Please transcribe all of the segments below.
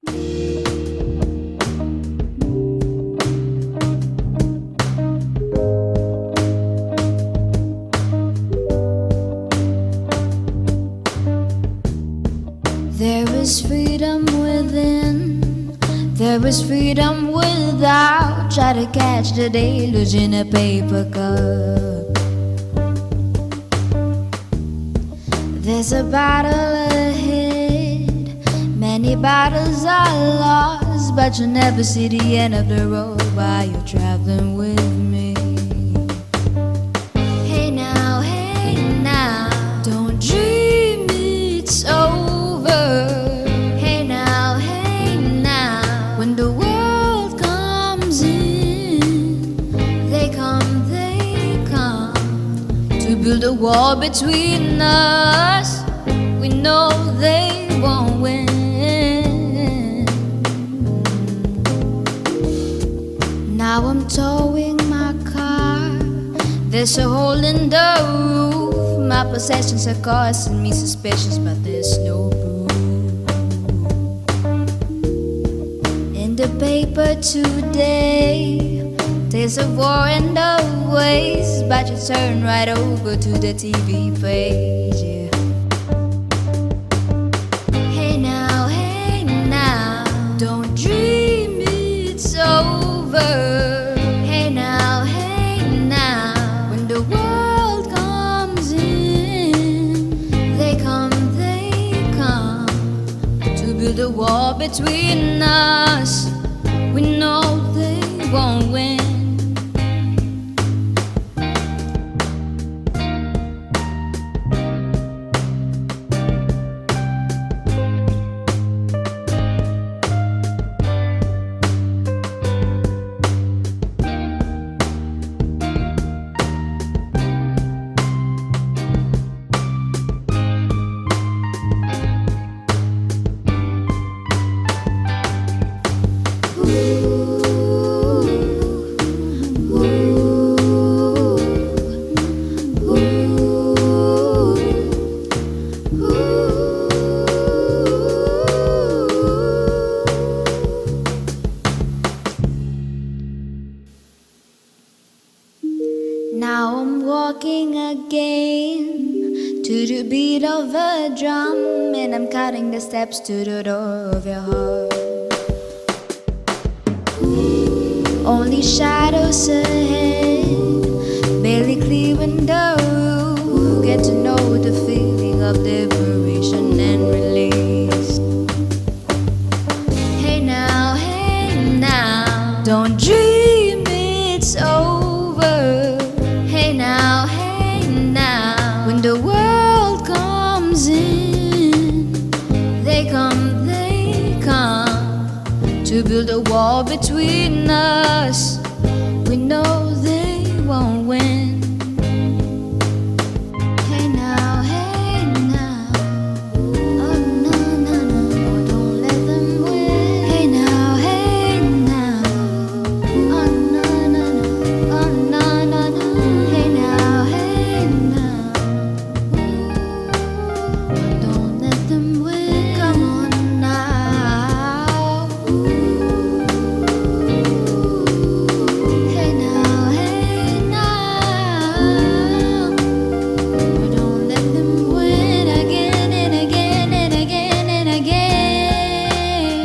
There is freedom within, there is freedom without. Try to catch the deluge in a paper cup. There's a battle ahead, many battles are lost, but you'll never see the end of the road while you're traveling with me. Hey now, don't dream it's over. Hey now, when the world comes in, they come to build a wall between us. We know they won't win. Now I'm towing my car, there's a hole in the roof. My possessions are causing me suspicions, but there's no proof. In the paper today, there's a war in the ways, but you turn right over to the TV page, yeah. Hey now, don't dream it's over. Hey now, when the world comes in, they come to build a wall between us. We know they won't win. Now I'm walking again to the beat of a drum, and I'm counting the steps to the door of your heart. Only shadows ahead, barely clearing the roof. Get to know the feeling of liberation and release. Hey now, don't dream it's over. Hey now, when the world comes in, they come to build a wall between us. We know they won't win. Hey now, oh no, oh, don't let them win. Hey now, oh no, oh no, hey now, don't let them win. Come on now. Hey now, don't let them win again and again and again and again.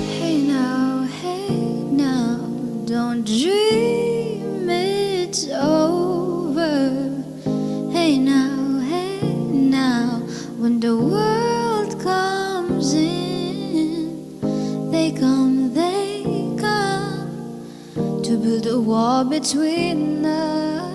Hey now, don't dream it's over. Hey now, when the world comes in, they come to build a wall between us.